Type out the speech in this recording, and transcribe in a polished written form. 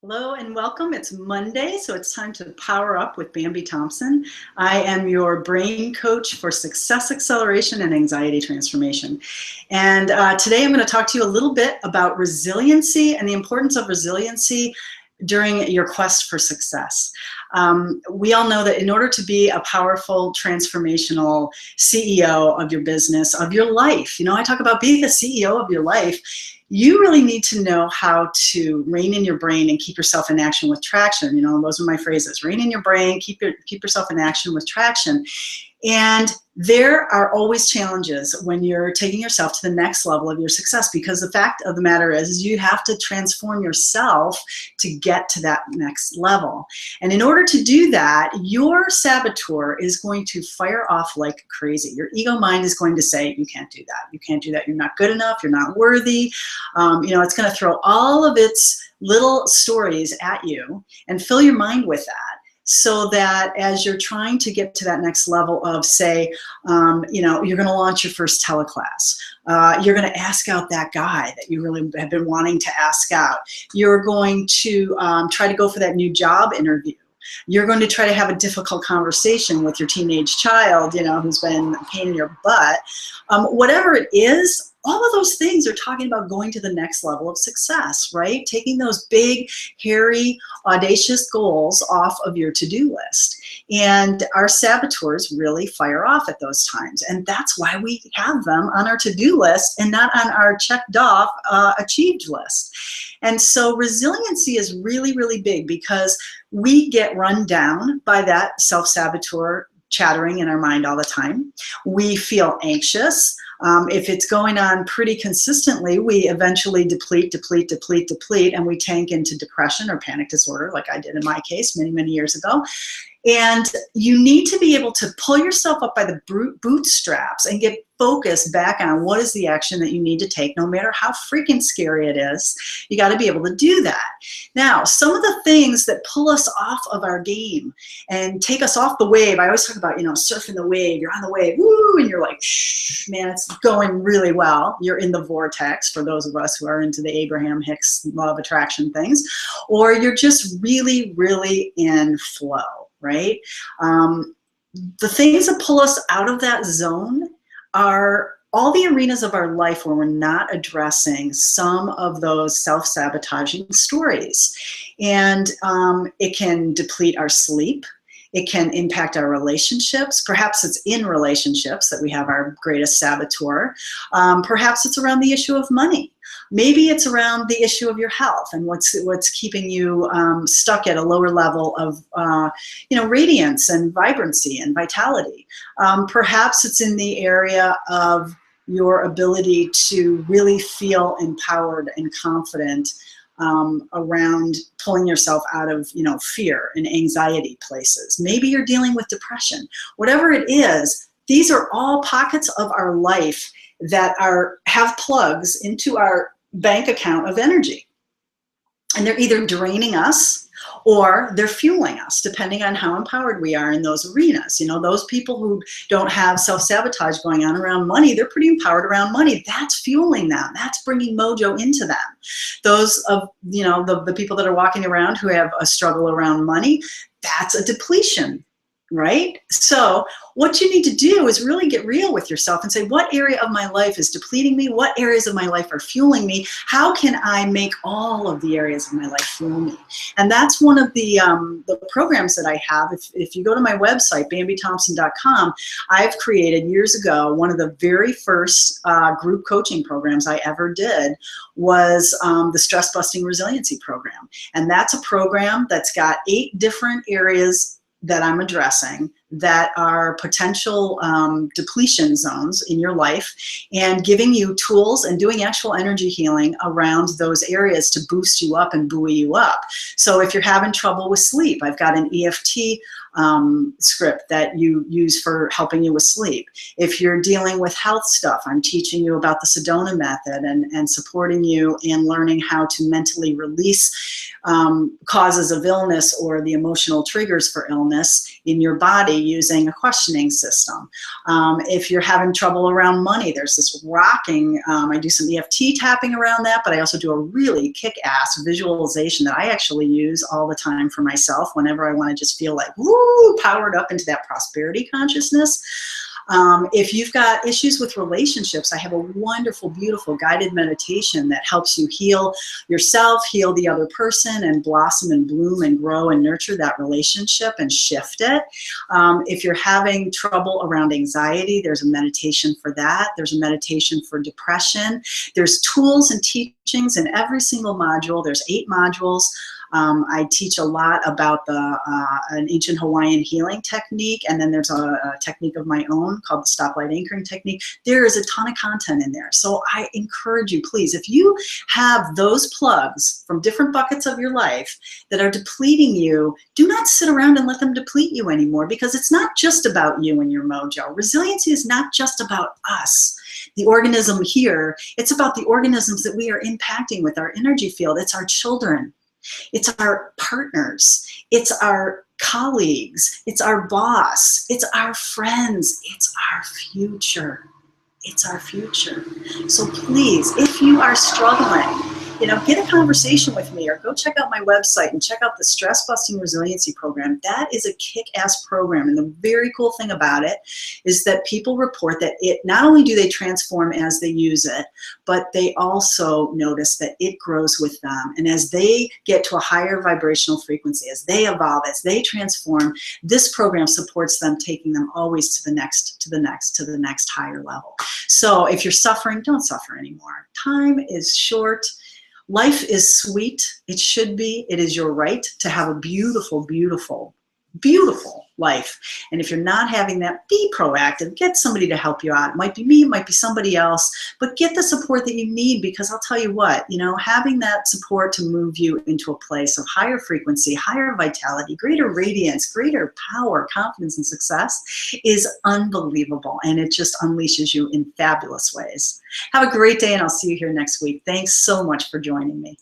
Hello and welcome. It's Monday, so it's time to power up with Bambi Thompson. I am your brain coach for success acceleration and anxiety transformation. And today I'm going to talk to you a little bit about resiliency and the importance of resiliency during your quest for success. We all know that in order to be a powerful, transformational CEO of your business, of your life, I talk about being the CEO of your life, you really need to know how to rein in your brain and keep yourself in action with traction. Those are my phrases. Rein in your brain, keep yourself in action with traction. And there are always challenges when you're taking yourself to the next level of your success, because the fact of the matter is you have to transform yourself to get to that next level. And in order to do that, your saboteur is going to fire off like crazy. Your ego mind is going to say, you can't do that. You can't do that. You're not good enough. You're not worthy. It's going to throw all of its little stories at you and fill your mind with that. So that as you're trying to get to that next level of, say, you're going to launch your first teleclass. You're going to ask out that guy that you really have been wanting to ask out. You're going to try to go for that new job interview. You're going to try to have a difficult conversation with your teenage child, who's been a pain in your butt. Whatever it is, all of those things are talking about going to the next level of success, right? Taking those big, hairy, audacious goals off of your to-do list. And our saboteurs really fire off at those times. And that's why we have them on our to-do list and not on our checked off, achieved list. And so resiliency is really, really big, because we get run down by that self-saboteur chattering in our mind all the time. We feel anxious. If it's going on pretty consistently, we eventually deplete, and we tank into depression or panic disorder, like I did in my case many, many years ago. And you need to be able to pull yourself up by the bootstraps and get focused back on what is the action that you need to take, no matter how freaking scary it is. You got to be able to do that. Now, some of the things that pull us off of our game and take us off the wave, I always talk about, surfing the wave. You're on the wave, woo, and you're like, shh, man, it's going really well. You're in the vortex, for those of us who are into the Abraham Hicks law of attraction things, or you're just really, really in flow. Right? The things that pull us out of that zone are all the arenas of our life where we're not addressing some of those self-sabotaging stories. And it can deplete our sleep. It can impact our relationships. Perhaps it's in relationships that we have our greatest saboteur. Perhaps it's around the issue of money. Maybe it's around the issue of your health and what's keeping you stuck at a lower level of radiance and vibrancy and vitality. Perhaps it's in the area of your ability to really feel empowered and confident around pulling yourself out of fear and anxiety places. Maybe you're dealing with depression. Whatever it is, these are all pockets of our life that have plugs into our bank account of energy. And they're either draining us or they're fueling us, depending on how empowered we are in those arenas. Those people who don't have self-sabotage going on around money, they're pretty empowered around money. That's fueling them. That's bringing mojo into them. Those of, the people that are walking around who have a struggle around money, that's a depletion. Right? So what you need to do is really get real with yourself and say, what area of my life is depleting me? What areas of my life are fueling me? How can I make all of the areas of my life fuel me? And that's one of the programs that I have. If you go to my website, bambithompson.com, I've created years ago, one of the very first group coaching programs I ever did was the Stress Busting Resiliency Program. And that's a program that's got 8 different areas that I'm addressing that are potential depletion zones in your life, and giving you tools and doing actual energy healing around those areas to boost you up and buoy you up. So if you're having trouble with sleep, I've got an EFT script that you use for helping you with sleep. If you're dealing with health stuff, I'm teaching you about the Sedona method and supporting you in learning how to mentally release causes of illness or the emotional triggers for illness in your body using a questioning system. If you're having trouble around money, there's this rocking, I do some EFT tapping around that, but I also do a really kick-ass visualization that I actually use all the time for myself whenever I want to just feel like, woo, powered up into that prosperity consciousness. If you've got issues with relationships, I have a wonderful, beautiful guided meditation that helps you heal yourself, heal the other person, and blossom and bloom and grow and nurture that relationship and shift it. If you're having trouble around anxiety, there's a meditation for that. There's a meditation for depression. There's tools and teachings in every single module. There's 8 modules. I teach a lot about an ancient Hawaiian healing technique, and then there's a technique of my own called the stoplight anchoring technique. There is a ton of content in there. So I encourage you, please, if you have those plugs from different buckets of your life that are depleting you, do not sit around and let them deplete you anymore, because it's not just about you and your mojo. Resiliency is not just about us, the organism here. It's about the organisms that we are impacting with our energy field. It's our children. It's our partners, it's our colleagues, it's our boss, it's our friends, it's our future. It's our future. So please, if you are struggling, get a conversation with me, or go check out my website and check out the Stress Busting Resiliency Program. That is a kick-ass program. And the very cool thing about it is that people report that not only do they transform as they use it, but they also notice that it grows with them. And as they get to a higher vibrational frequency, as they evolve, as they transform, this program supports them, taking them always to the next higher level. So if you're suffering, don't suffer anymore. Time is short. Life is sweet. It should be. It is your right to have a beautiful, beautiful, beautiful life. And if you're not having that, be proactive. Get somebody to help you out. It might be me, it might be somebody else, but get the support that you need, because I'll tell you what, having that support to move you into a place of higher frequency, higher vitality, greater radiance, greater power, confidence, and success is unbelievable. And it just unleashes you in fabulous ways. Have a great day, and I'll see you here next week. Thanks so much for joining me.